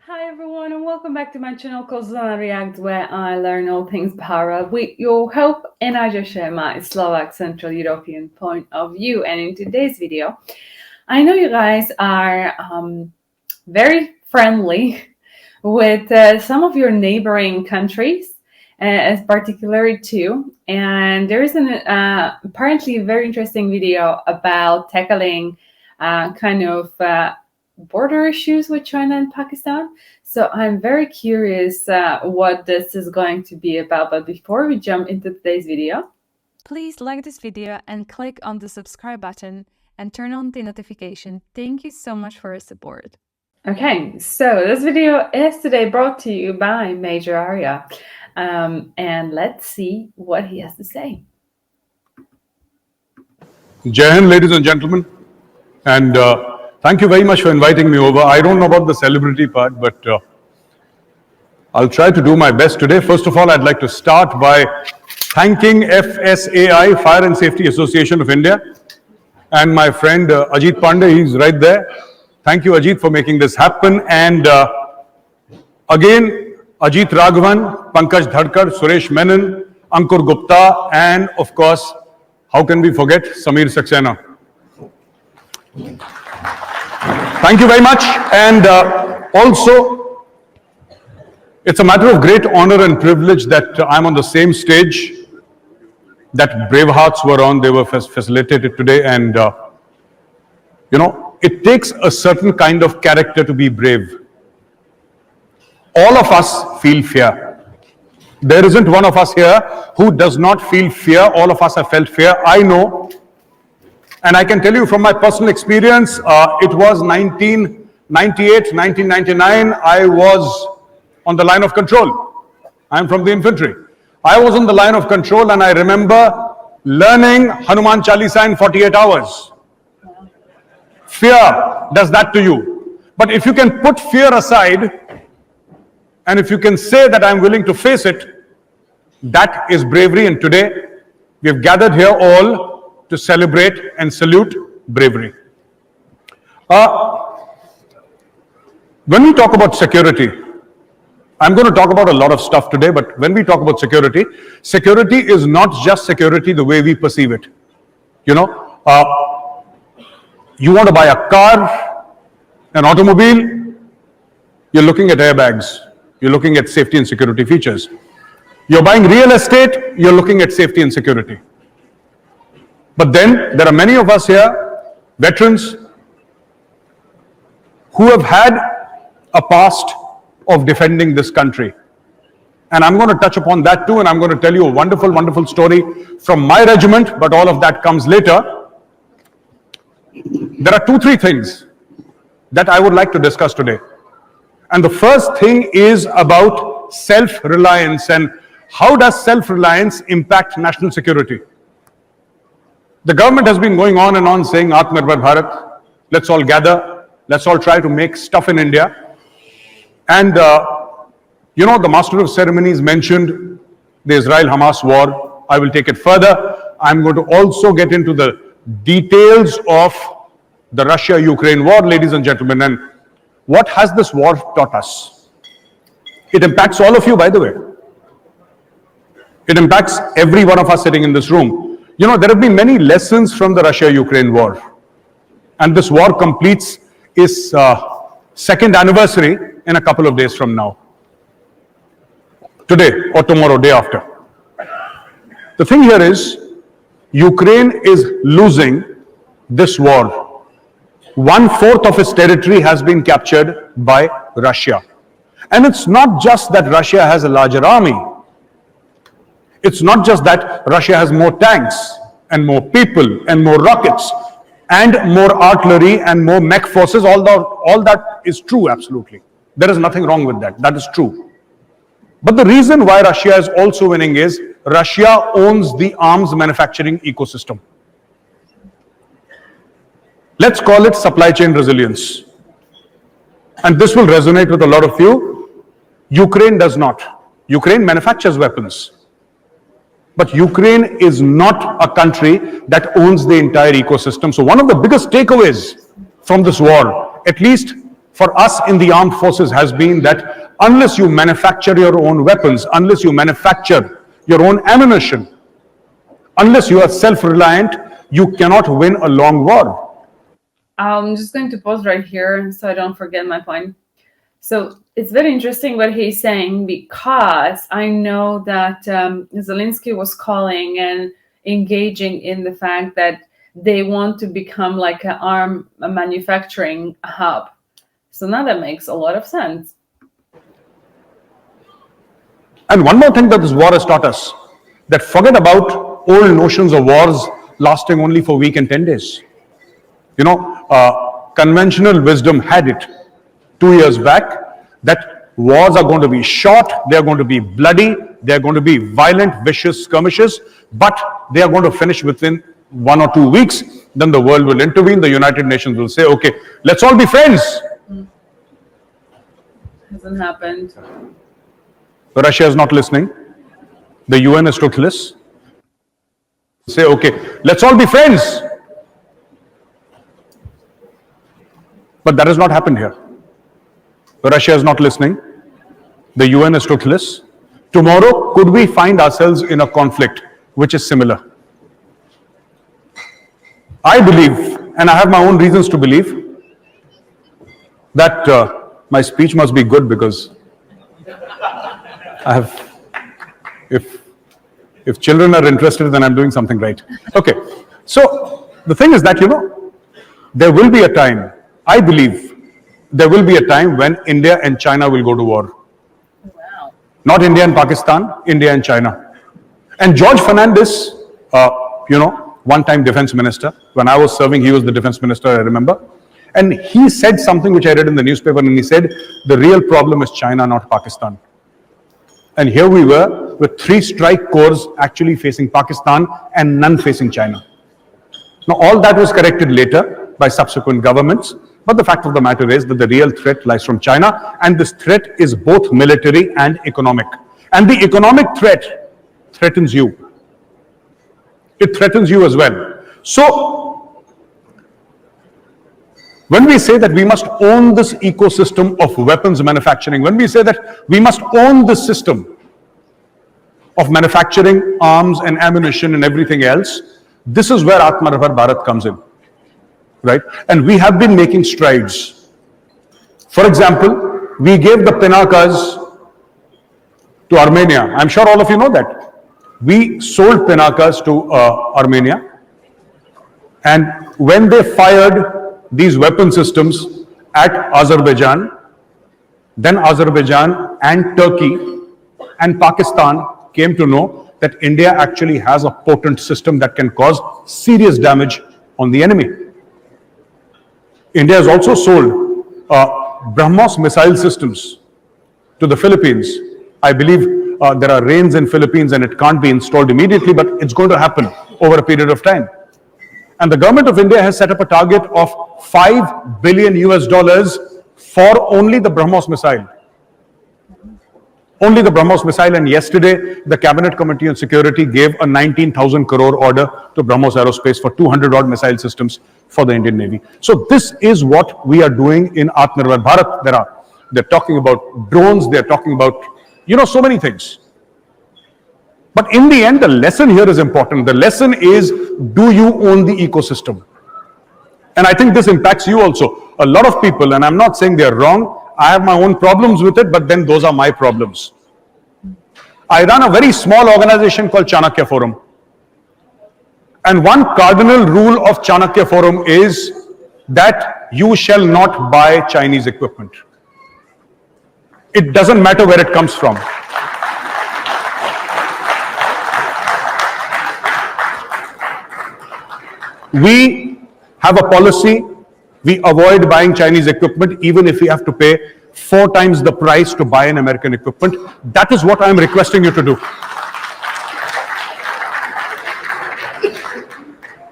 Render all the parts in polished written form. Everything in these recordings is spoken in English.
Hi everyone and welcome back to my channel called zuzanareacts, where I learn all things para with your help and I just share my Slovak Central European point of view. And in today's video, I know you guys are very friendly with some of your neighboring countries, as particularly too, and there is an apparently a very interesting video about tackling border issues with China and Pakistan. So I'm very curious what this is going to be about. But before we jump into today's video, please like this video and click on the subscribe button and turn on the notification. Thank you so much for your support. Okay, so this video is today brought to you by Major Arya. And let's see what he has to say. Jai Hind, ladies and gentlemen. And thank you very much for inviting me over. I don't know about the celebrity part, but I'll try to do my best today. First of all, I'd like to start by thanking FSAI, Fire and Safety Association of India, and my friend Ajit Pandey. He's right there. Thank you, Ajit, for making this happen. And again, Ajit Raghavan, Pankaj Dhadkar, Suresh Menon, Ankur Gupta, and of course, how can we forget Samir Saxena? Thank you very much. And also, it's a matter of great honor and privilege that I'm on the same stage that Bravehearts were on. They were facilitated today. And, you know, it takes a certain kind of character to be brave. All of us feel fear. There isn't one of us here who does not feel fear. All of us have felt fear. I know. And I can tell you from my personal experience, it was 1998, 1999, I was on the line of control. I'm from the infantry. I was on the line of control and I remember learning Hanuman Chalisa in 48 hours. Fear does that to you. But if you can put fear aside, and if you can say that I'm willing to face it, that is bravery. And today, we have gathered here all to celebrate and salute bravery. When we talk about security, I'm going to talk about a lot of stuff today, but when we talk about security, security is not just security the way we perceive it. You know, you want to buy a car, an automobile, you're looking at airbags, you're looking at safety and security features. You're buying real estate, you're looking at safety and security. But then there are many of us here, veterans, who have had a past of defending this country. And I'm going to touch upon that too, and I'm going to tell you a wonderful, wonderful story from my regiment, but all of that comes later. There are 2-3 things that I would like to discuss today. And the first thing is about self-reliance and how does self-reliance impact national security. The government has been going on and on saying Atmanirbhar Bharat, let's all gather, let's all try to make stuff in India. And, you know, the master of ceremonies mentioned the Israel-Hamas war. I will take it further. I'm going to also get into the details of the Russia-Ukraine war, ladies and gentlemen. And what has this war taught us? It impacts all of you, by the way. It impacts every one of us sitting in this room. You know, there have been many lessons from the Russia-Ukraine war. And this war completes its second anniversary in a couple of days from now. Today or tomorrow, day after. The thing here is, Ukraine is losing this war. 1/4 of its territory has been captured by Russia. And it's not just that Russia has a larger army. It's not just that Russia has more tanks and more people and more rockets and more artillery and more mech forces. All that is true, absolutely. There is nothing wrong with that. That is true. But the reason why Russia is also winning is Russia owns the arms manufacturing ecosystem. Let's call it supply chain resilience. And this will resonate with a lot of you. Ukraine does not. Ukraine manufactures weapons. But Ukraine is not a country that owns the entire ecosystem. So one of the biggest takeaways from this war, at least for us in the armed forces has been that unless you manufacture your own weapons, unless you manufacture your own ammunition, unless you are self-reliant, you cannot win a long war. I'm just going to pause right here so I don't forget my point. So it's very interesting what he's saying, because I know that Zelensky was calling and engaging in the fact that they want to become like an arm manufacturing hub. So now that makes a lot of sense. And one more thing that this war has taught us, that forget about old notions of wars lasting only for a week and 10 days. You know, conventional wisdom had it 2 years back that wars are going to be short, they are going to be bloody, they are going to be violent, vicious skirmishes, but they are going to finish within 1 or 2 weeks. Then the world will intervene, the United Nations will say, okay, let's all be friends. Hasn't happened. Russia is not listening. The UN is toothless. Say, okay, let's all be friends. But that has not happened here. Russia is not listening. The UN is toothless. Tomorrow, could we find ourselves in a conflict which is similar? I believe, and I have my own reasons to believe, that my speech must be good, because I have, if children are interested, then I'm doing something right. Okay, so the thing is that, you know, there will be a time, I believe, there will be a time when India and China will go to war. Wow. Not India and Pakistan, India and China. And George Fernandez, you know, one-time defense minister, when I was serving, he was the defense minister, I remember. And he said something which I read in the newspaper, and he said, the real problem is China, not Pakistan. And here we were with 3 strike corps actually facing Pakistan and none facing China. Now, all that was corrected later by subsequent governments. But the fact of the matter is that the real threat lies from China, and this threat is both military and economic. And the economic threat threatens you. It threatens you as well. So, when we say that we must own this ecosystem of weapons manufacturing, when we say that we must own the system of manufacturing arms and ammunition and everything else, this is where Atmanirbhar Bharat comes in. Right? And we have been making strides. For example, we gave the Pinakas to Armenia. I'm sure all of you know that. We sold Pinakas to Armenia. And when they fired these weapon systems at Azerbaijan, then Azerbaijan and Turkey and Pakistan came to know that India actually has a potent system that can cause serious damage on the enemy. India has also sold BrahMos missile systems to the Philippines. I believe there are rains in Philippines and it can't be installed immediately, but it's going to happen over a period of time. And the government of India has set up a target of $5 billion for only the BrahMos missile. Only the BrahMos missile. And yesterday, the Cabinet Committee on Security gave a 19,000 crore order to BrahMos Aerospace for 200 odd missile systems for the Indian Navy. So this is what we are doing in Atmanirbhar Bharat. They're talking about drones, they're talking about, you know, so many things. But in the end, the lesson here is important. The lesson is, do you own the ecosystem? And I think this impacts you also. A lot of people, and I'm not saying they're wrong, I have my own problems with it, but then those are my problems. I run a very small organization called Chanakya Forum. And one cardinal rule of Chanakya Forum is that you shall not buy Chinese equipment. It doesn't matter where it comes from. We have a policy, we avoid buying Chinese equipment even if we have to pay 4 times the price to buy an American equipment. That is what I am requesting you to do.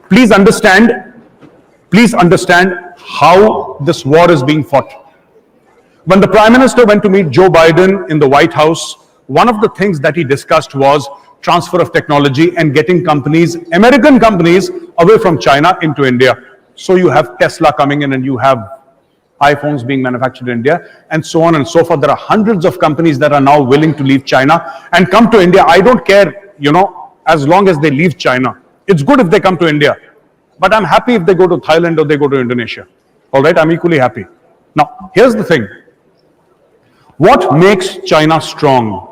Please understand how this war is being fought. When the Prime Minister went to meet Joe Biden in the White House, one of the things that he discussed was transfer of technology and getting companies, American companies, away from China into India. So you have Tesla coming in and you have iPhones being manufactured in India, and so on and so forth. There are hundreds of companies that are now willing to leave China and come to India. I don't care, as long as they leave China. It's good if they come to India, but I'm happy if they go to Thailand or they go to Indonesia. All right, I'm equally happy. Now, here's the thing. What makes China strong?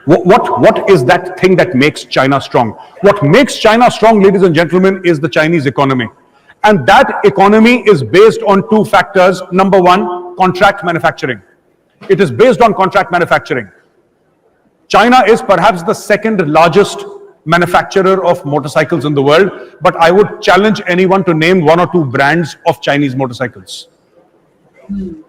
What is that thing that makes China strong? What makes China strong, ladies and gentlemen, is the Chinese economy. And that economy is based on two factors. Number one, contract manufacturing. It is based on contract manufacturing. China is perhaps the second largest manufacturer of motorcycles in the world, but I would challenge anyone to name one or two brands of Chinese motorcycles.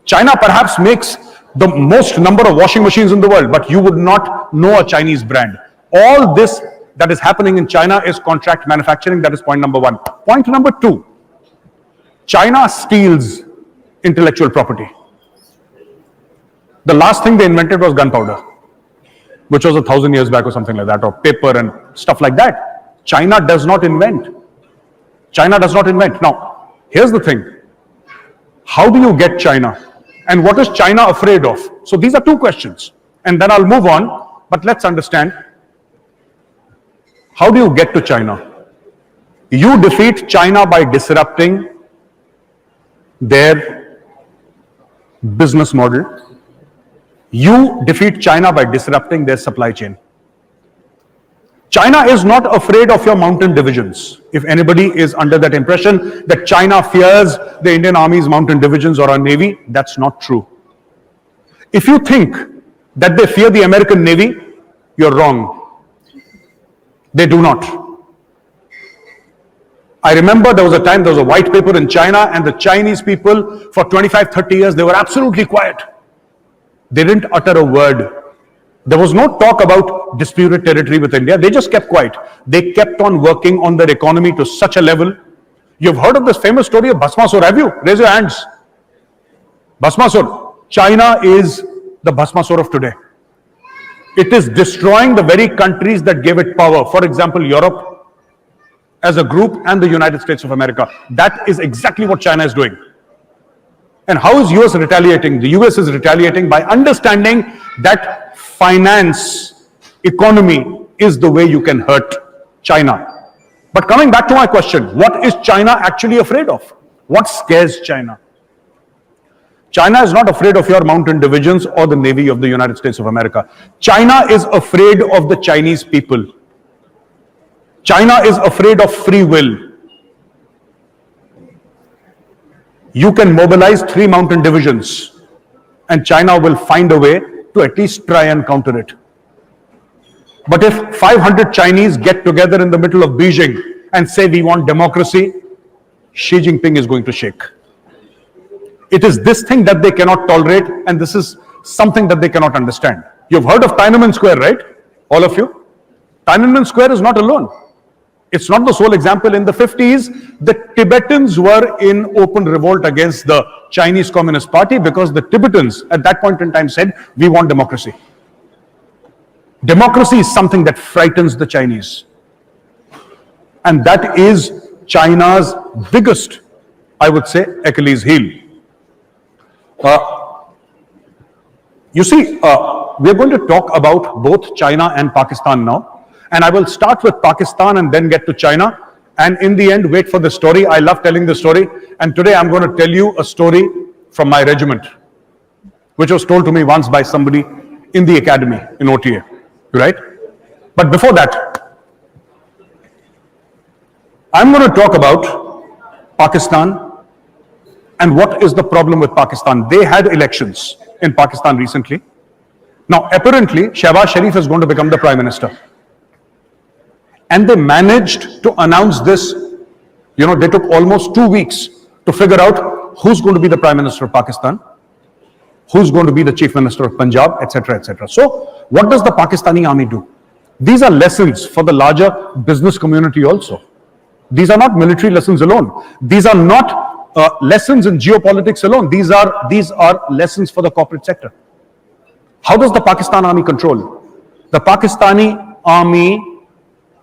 China perhaps makes the most number of washing machines in the world, but you would not know a Chinese brand. All this that is happening in China is contract manufacturing. That is point number one. Point number two, China steals intellectual property. The last thing they invented was gunpowder, which was 1,000 years back or something like that, or paper and stuff like that. China does not invent. China does not invent. Now, here's the thing. How do you get China? And what is China afraid of? So these are two questions. And then I'll move on, but let's understand. How do you get to China? You defeat China by disrupting their business model. You defeat China by disrupting their supply chain. China is not afraid of your mountain divisions. If anybody is under that impression that China fears the Indian Army's mountain divisions or our Navy, that's not true. If you think that they fear the American Navy, you're wrong. They do not. I remember there was a time, there was a white paper in China, and the Chinese people for 25, 30 years, they were absolutely quiet. They didn't utter a word. There was no talk about disputed territory with India. They just kept quiet. They kept on working on their economy to such a level. You've heard of this famous story of Bhasmasur, have you? Raise your hands. Bhasmasur. China is the Bhasmasur of today. It is destroying the very countries that gave it power. For example, Europe as a group and the United States of America. That is exactly what China is doing. And how is US retaliating? The US is retaliating by understanding that finance, economy is the way you can hurt China. But coming back to my question, what is China actually afraid of? What scares China? China is not afraid of your mountain divisions or the Navy of the United States of America. China is afraid of the Chinese people. China is afraid of free will. You can mobilize 3 mountain divisions and China will find a way to at least try and counter it. But if 500 Chinese get together in the middle of Beijing and say we want democracy, Xi Jinping is going to shake. It is this thing that they cannot tolerate, and this is something that they cannot understand. You've heard of Tiananmen Square, right? All of you? Tiananmen Square is not alone. It's not the sole example. In the 50s, the Tibetans were in open revolt against the Chinese Communist Party because the Tibetans at that point in time said, we want democracy. Democracy is something that frightens the Chinese. And that is China's biggest, I would say, Achilles heel. You see, we're going to talk about both China and Pakistan now. And I will start with Pakistan and then get to China. And in the end, wait for the story. I love telling the story. And today I'm going to tell you a story from my regiment, which was told to me once by somebody in the academy in OTA, right? But before that, I'm going to talk about Pakistan and what is the problem with Pakistan. They had elections in Pakistan recently. Now, apparently, Shehbaz Sharif is going to become the Prime Minister. And they managed to announce this. You know, they took almost 2 weeks to figure out who's going to be the Prime Minister of Pakistan, who's going to be the Chief Minister of Punjab, etc., etc. So, what does the Pakistani army do? These are lessons for the larger business community also. These are not military lessons alone. These are not lessons in geopolitics alone. These are lessons for the corporate sector. How does the Pakistan army control? The Pakistani army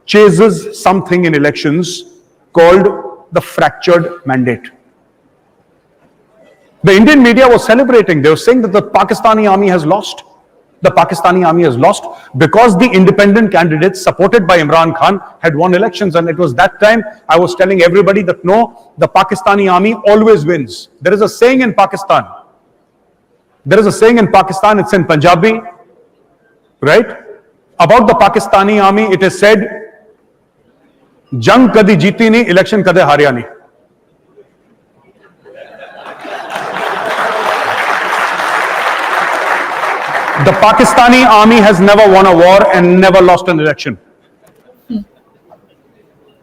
chases something in elections called the fractured mandate. The Indian media was celebrating. They were saying that the Pakistani army has lost. The Pakistani army has lost because the independent candidates supported by Imran Khan had won elections. And it was that time I was telling everybody that no, the Pakistani army always wins. There is a saying in Pakistan. There is a saying in Pakistan, it's in Punjabi, right? About the Pakistani army, it is said, Jang kadi jeeti nahi, election kade harya nahi. The Pakistani army has never won a war and never lost an election.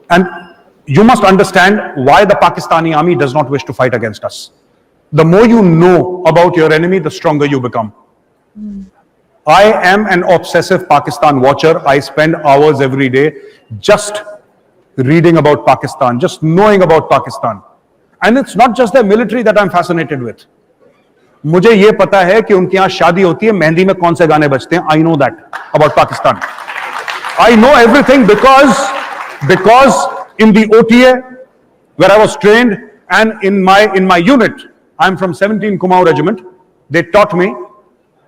And you must understand why the Pakistani army does not wish to fight against us. The more you know about your enemy, the stronger you become. I am an obsessive Pakistan watcher. I spend hours every day just reading about Pakistan, just knowing about Pakistan. And it's not just their military that I'm fascinated with. मुझे ये पता है कि उनके यहाँ शादी होती है, मेहंदी में कौन से गाने बजते हैं. I know that about Pakistan. I know everything because in the OTA where I was trained and in my unit, I'm from 17 Kumaon Regiment. They taught me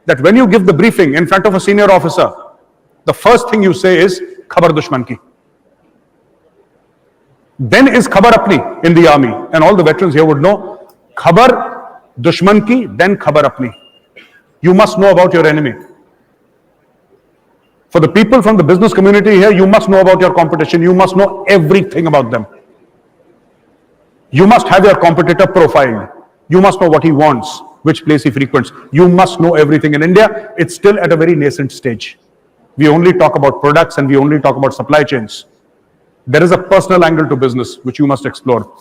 that when you give the briefing in front of a senior officer, the first thing you say is "Khabar dushman ki." Then is "Khabar apni" in the army, and all the veterans here would know "Khabar dushman ki," then "Khabar apni." You must know about your enemy. For the people from the business community here, you must know about your competition. You must know everything about them. You must have your competitor profiled. You must know what he wants, which place he frequents. You must know everything. In India, it's still at a very nascent stage. We only talk about products and we only talk about supply chains. There is a personal angle to business, which you must explore.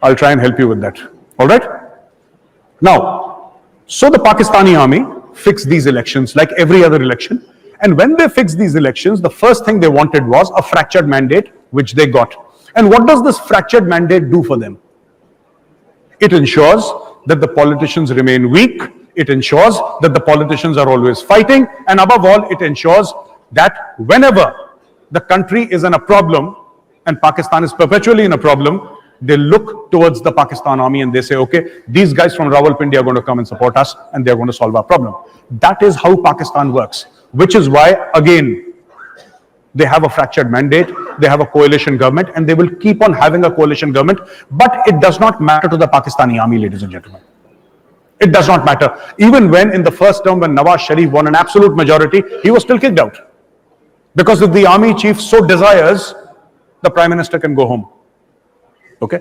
I'll try and help you with that. All right? Now, so the Pakistani army fixed these elections like every other election. And when they fixed these elections, the first thing they wanted was a fractured mandate, which they got. And what does this fractured mandate do for them? It ensures that the politicians remain weak. It ensures that the politicians are always fighting. And above all, it ensures that whenever the country is in a problem, and Pakistan is perpetually in a problem, they look towards the Pakistan army and they say, okay, these guys from Rawalpindi are going to come and support us and they're going to solve our problem. That is how Pakistan works, which is why, again, they have a fractured mandate, they have a coalition government, and they will keep on having a coalition government. But it does not matter to the Pakistani army, ladies and gentlemen. It does not matter. Even when in the first term, when Nawaz Sharif won an absolute majority, he was still kicked out. Because if the army chief so desires, the prime minister can go home. Okay?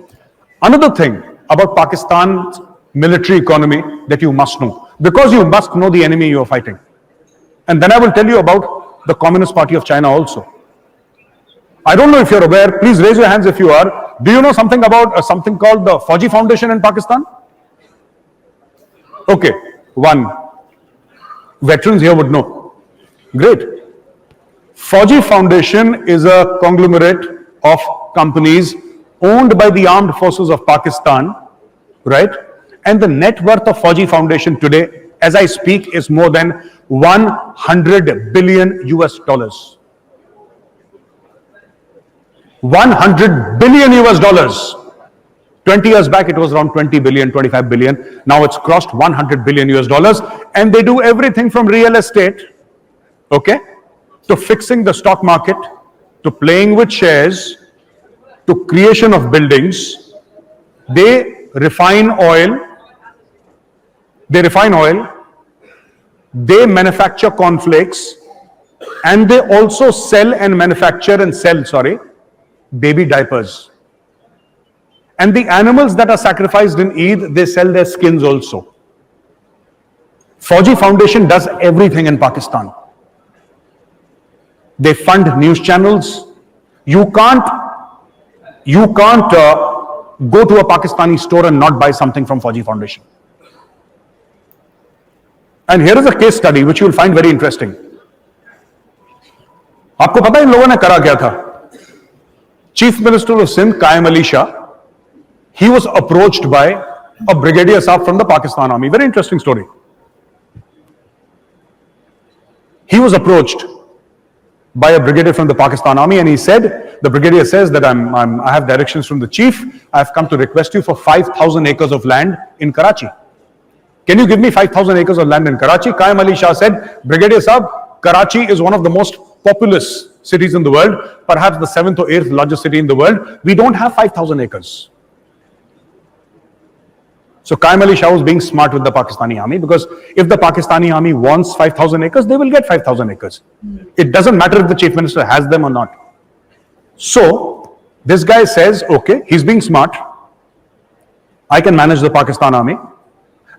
Another thing about Pakistan's military economy that you must know, because you must know the enemy you are fighting. And then I will tell you about the Communist Party of China also. I don't know if you're aware, please raise your hands if you are. Do you know something about something called the Fauji Foundation in Pakistan? Okay, one. Veterans here would know. Great. Fauji Foundation is a conglomerate of companies owned by the armed forces of Pakistan, right? And the net worth of Fauji Foundation today, as I speak, is more than 100 billion US dollars. 100 billion US dollars. 20 years back, it was around 20 billion, 25 billion. Now it's crossed 100 billion US dollars. And they do everything from real estate, okay, to fixing the stock market, to playing with shares, to creation of buildings. They refine oil. They manufacture cornflakes, and they also sell and manufacture and sell, baby diapers. And the animals that are sacrificed in Eid, they sell their skins also. Fauji Foundation does everything in Pakistan. They fund news channels. You can't go to a Pakistani store and not buy something from Fauji Foundation. And here is a case study which you will find very interesting. आपको पता है इन लोगों ने करा क्या था? Chief Minister of Sindh, Qaim Ali Shah, he was approached by a brigadier Saab from the Pakistan Army. Very interesting story. He was approached by a brigadier from the Pakistan Army, and he said, the brigadier says that I have directions from the chief. I have come to request you for 5,000 acres of land in Karachi. Can you give me 5,000 acres of land in Karachi? Qaim Ali Shah said, Brigadier Saab, Karachi is one of the most populous cities in the world, perhaps the 7th or 8th largest city in the world. We don't have 5,000 acres. So Qaim Ali Shah was being smart with the Pakistani army, because if the Pakistani army wants 5,000 acres, they will get 5,000 acres. It doesn't matter if the chief minister has them or not. So this guy says, okay, he's being smart. I can manage the Pakistan army.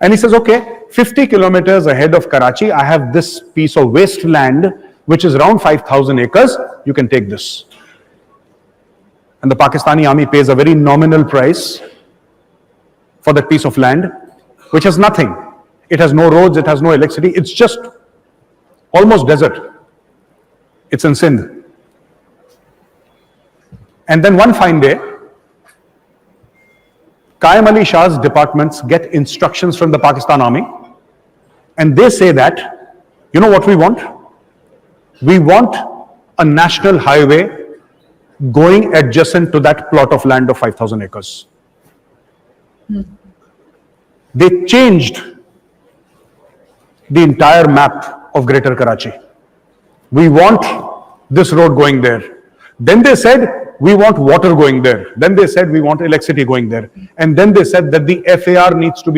And he says, okay, 50 kilometers ahead of Karachi, I have this piece of wasteland, which is around 5,000 acres. You can take this. And the Pakistani army pays a very nominal price for that piece of land, which has nothing. It has no roads, it has no electricity. It's just almost desert. It's in Sindh. And then one fine day, Qaim Ali Shah's departments get instructions from the Pakistan army, and they say that, you know what we want? We want a national highway going adjacent to that plot of land of 5,000 acres. They changed the entire map of Greater Karachi. We want this road going there. Then they said, we want water going there. Then they said, we want electricity going there. And then they said that the FAR needs to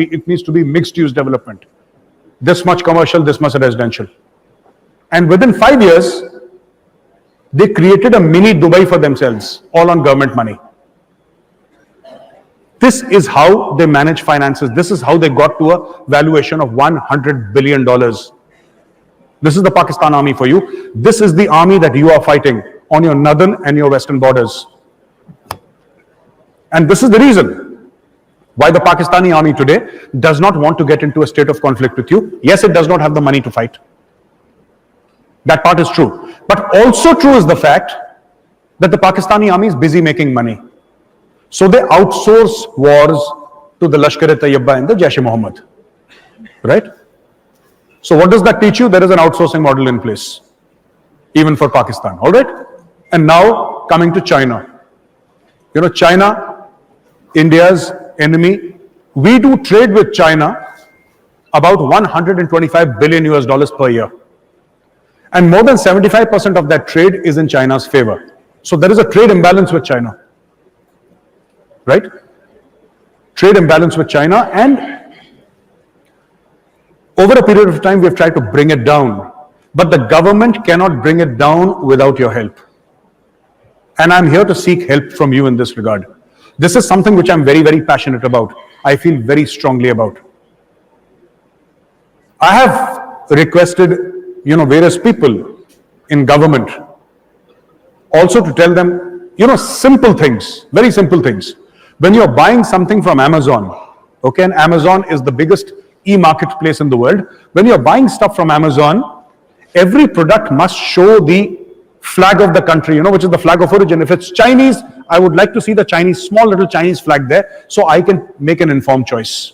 be mixed use development. This much commercial, this much residential. And within 5 years, they created a mini Dubai for themselves, all on government money. This is how they manage finances. This is how they got to a valuation of $100 billion. This is the Pakistan army for you. This is the army that you are fighting on your northern and your western borders. And this is the reason why the Pakistani army today does not want to get into a state of conflict with you. Yes, it does not have the money to fight. That part is true. But also true is the fact that the Pakistani army is busy making money. So they outsource wars to the Lashkar-e-Taiba and the Jaish-e-Mohammed. Right? So what does that teach you? There is an outsourcing model in place, even for Pakistan. All right? And now coming to China. You know, China, India's enemy. We do trade with China about 125 billion US dollars per year. And more than 75% of that trade is in China's favor. So there is a trade imbalance with China. Right? Trade imbalance with China, and over a period of time we have tried to bring it down. But the government cannot bring it down without your help. And I'm here to seek help from you in this regard. This is something which I'm very, very passionate about. I feel very strongly about. I have requested, various people in government also to tell them, simple things, very simple things. When you're buying something from Amazon, okay, and Amazon is the biggest e-marketplace in the world. When you're buying stuff from Amazon, every product must show the flag of the country, which is the flag of origin. If it's Chinese, I would like to see the Chinese, small little Chinese flag there, so I can make an informed choice.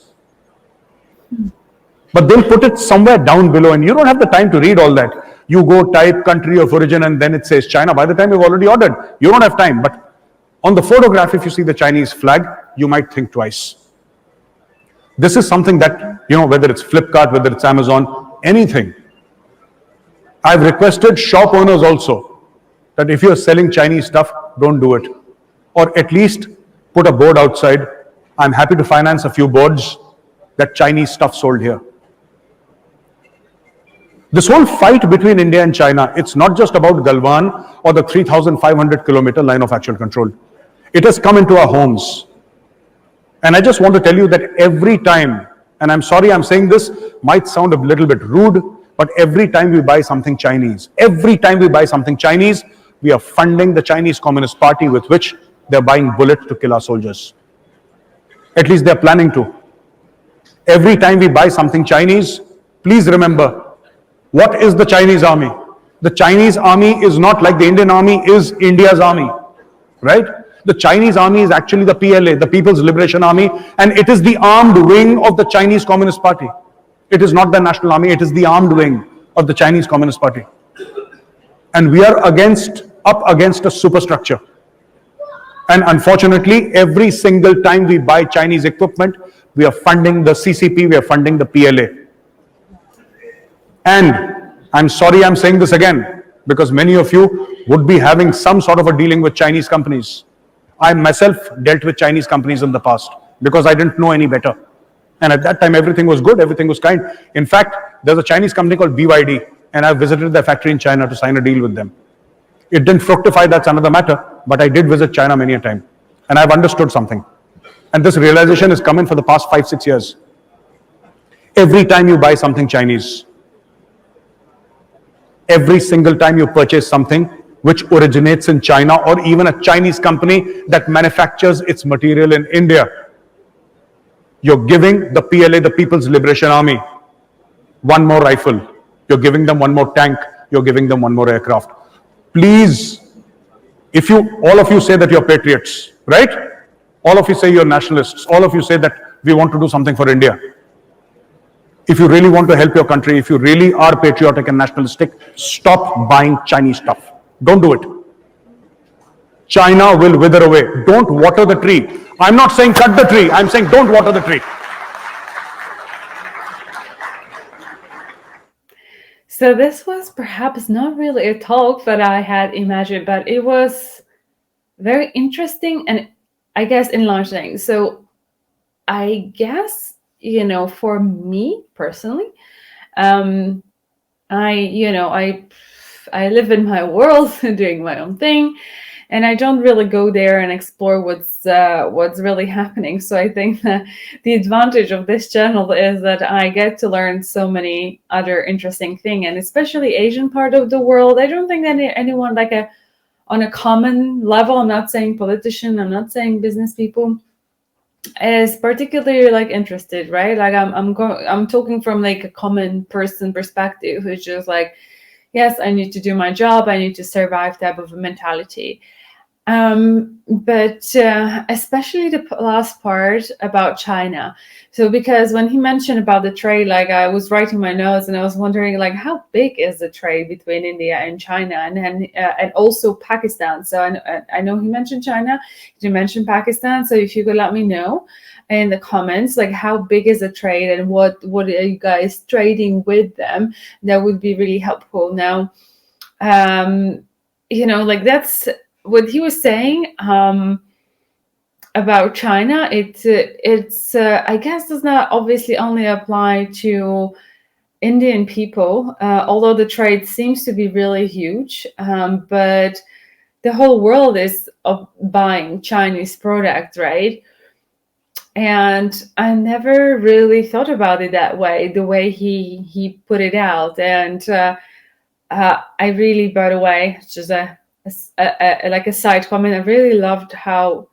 But they'll put it somewhere down below, and you don't have the time to read all that. You go type country of origin, and then it says China. By the time you've already ordered, you don't have time. But on the photograph, if you see the Chinese flag, you might think twice. This is something that, whether it's Flipkart, whether it's Amazon, anything. I've requested shop owners also that if you're selling Chinese stuff, don't do it. Or at least put a board outside. I'm happy to finance a few boards that Chinese stuff sold here. This whole fight between India and China, it's not just about Galwan or the 3,500 kilometer line of actual control. It has come into our homes. And I just want to tell you that every time, and I'm sorry I'm saying this, might sound a little bit rude, but every time we buy something Chinese, we are funding the Chinese Communist Party, with which they're buying bullets to kill our soldiers. At least they're planning to. Every time we buy something Chinese, please remember, what is the Chinese army? The Chinese army is not like the Indian army is India's army, right? The Chinese army is actually the PLA, the People's Liberation Army, and it is the armed wing of the Chinese Communist Party. It is not the national army, it is the armed wing of the Chinese Communist Party. And we are up against a superstructure. And unfortunately, every single time we buy Chinese equipment, we are funding the CCP, we are funding the PLA. And I'm sorry I'm saying this again, because many of you would be having some sort of a dealing with Chinese companies. I myself dealt with Chinese companies in the past because I didn't know any better. And at that time, everything was good, everything was kind. In fact, there's a Chinese company called BYD, and I visited their factory in China to sign a deal with them. It didn't fructify, that's another matter, but I did visit China many a time. And I've understood something. And this realization is coming for the past 5-6 years. Every time you buy something Chinese, every single time you purchase something which originates in China, or even a Chinese company that manufactures its material in India, you're giving the PLA, the People's Liberation Army, one more rifle. You're giving them one more tank. You're giving them one more aircraft. Please, if all of you say that you're patriots, right? All of you say you're nationalists. All of you say that we want to do something for India. If you really want to help your country, if you really are patriotic and nationalistic, stop buying Chinese stuff. Don't do it. China will wither away. Don't water the tree. I'm not saying cut the tree. I'm saying don't water the tree. So this was perhaps not really a talk that I had imagined, but it was very interesting and I guess enlarging. So I guess, for me personally, I live in my world doing my own thing, and I don't really go there and explore what's really happening. So I think that the advantage of this channel is that I get to learn so many other interesting things, and especially Asian part of the world. I don't think that anyone on a common level, I'm not saying politician, I'm not saying business people, is particularly interested, right? I'm talking from a common person perspective, who's just yes, I need to do my job, I need to survive type of a mentality. But especially the last part about China. So because when he mentioned about the trade, I was writing my notes and I was wondering how big is the trade between India and China, and also Pakistan. So I know he mentioned China, he mentioned Pakistan. So if you could let me know in the comments, how big is the trade and what are you guys trading with them, that would be really helpful. Now, that's what he was saying about China. It's I guess does not obviously only apply to Indian people, although the trade seems to be really huge, but the whole world is buying Chinese products, right? And I never really thought about it that way, the way he put it out. And I really, by the way, just a side comment, I really loved how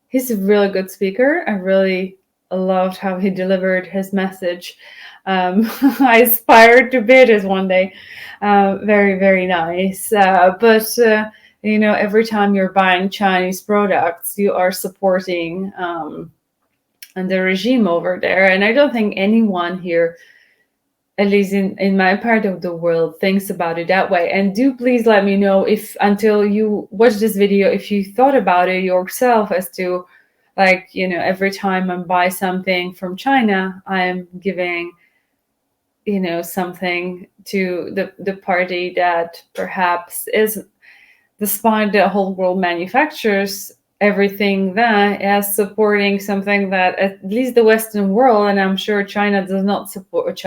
he's a really good speaker. I really loved how he delivered his message. I aspired to be this one day. Very, very nice. But every time you're buying Chinese products, you are supporting the regime over there. And I don't think anyone here, at least in my part of the world, thinks about it that way. And do please let me know if, until you watch this video, if you thought about it yourself as to every time I buy something from China, I'm giving something to the party that perhaps is, despite the whole world manufactures everything, that as supporting something that at least the Western world, and I'm sure China does not support.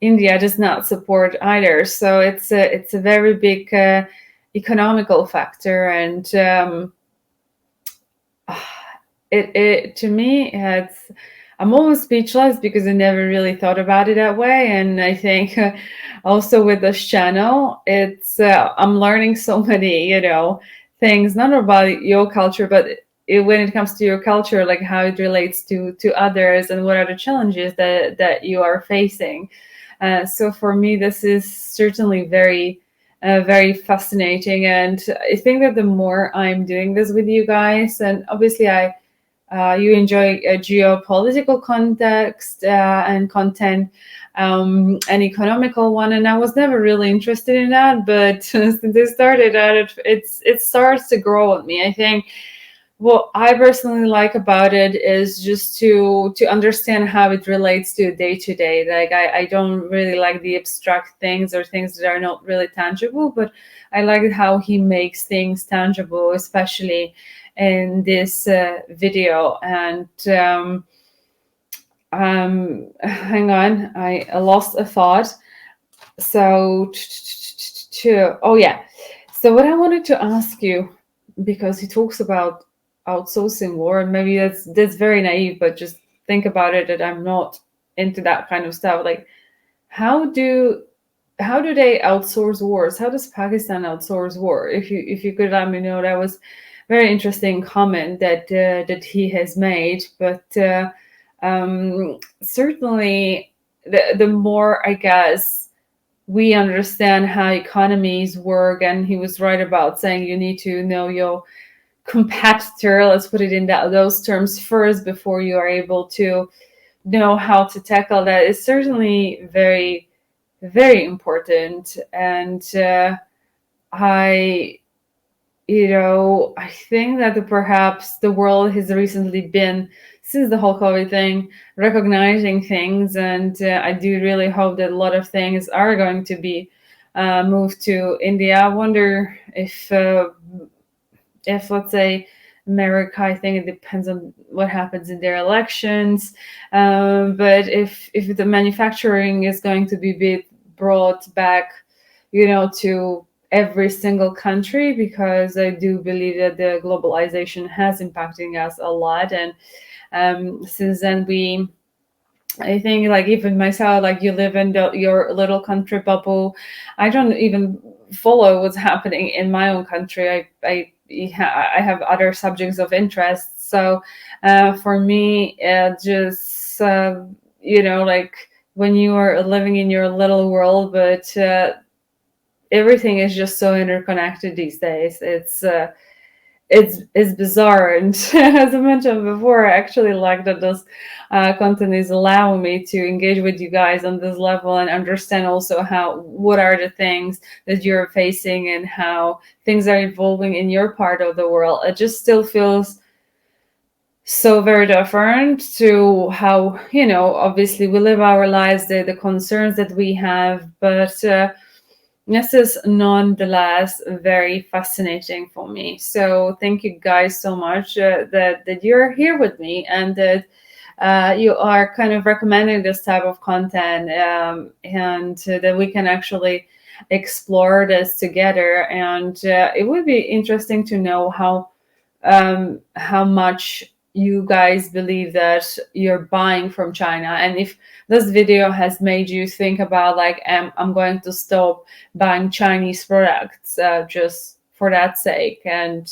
India does not support either. So it's a very big economical factor, and it to me, I'm almost speechless because I never really thought about it that way. And I think also with this channel, it's I'm learning so many things, not about your culture, but when it comes to your culture, how it relates to others and what are the challenges that you are facing. So for me, this is certainly very, very fascinating. And I think that the more I'm doing this with you guys, and obviously you enjoy a geopolitical context and content, an economical one, and I was never really interested in that, but since I started at it, it starts to grow on me. I think what I personally like about it is just to understand how it relates to day to day. Like I don't really like the abstract things or things that are not really tangible, but I like how he makes things tangible, especially in this video. And hang on, I lost a thought. So oh yeah, so what I wanted to ask you, because he talks about outsourcing war, and maybe that's very naive, but just think about it, that I'm not into that kind of stuff. Like, how do they outsource wars? How does Pakistan outsource war? If you could let me know, that was very interesting comment that that he has made. But certainly, the more, I guess, we understand how economies work, and he was right about saying you need to know your competitor, let's put it in those terms first, before you are able to know how to tackle that, is certainly very, very important. And I think that perhaps the world has recently been, since the whole COVID thing, recognizing things, and I do really hope that a lot of things are going to be moved to India. I wonder if let's say America, I think it depends on what happens in their elections, but if the manufacturing is going to be brought back, to every single country, because I do believe that the globalization has impacting us a lot. And since then, I think, like, even myself, like, you live in your little country bubble. I don't even follow what's happening in my own country. I have other subjects of interest. So for me, just like, when you are living in your little world, but everything is just so interconnected these days. It's bizarre. And as I mentioned before, I actually like that this content is allowing me to engage with you guys on this level, and understand also what are the things that you're facing, and how things are evolving in your part of the world. It just still feels so very different to how, obviously we live our lives, the concerns that we have, but this is nonetheless very fascinating for me. So thank you guys so much that you're here with me, and that you are kind of recommending this type of content, and that we can actually explore this together. And it would be interesting to know how much you guys believe that you're buying from China, and if this video has made you think about, like, I'm going to stop buying Chinese products just for that sake. And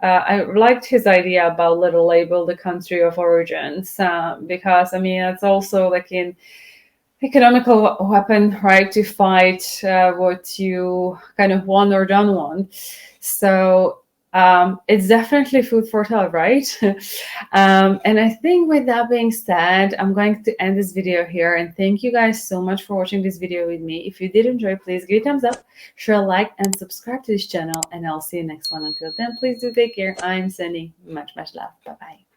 I liked his idea about little label the country of origins, because I mean, it's also like an economical weapon, right, to fight what you kind of want or don't want. So it's definitely food for thought, right? And I think with that being said, I'm going to end this video here, and thank you guys so much for watching this video with me. If you did enjoy, please give it a thumbs up, share a like, and subscribe to this channel, and I'll see you next one. Until then, please do take care. I'm sending much love. Bye-bye.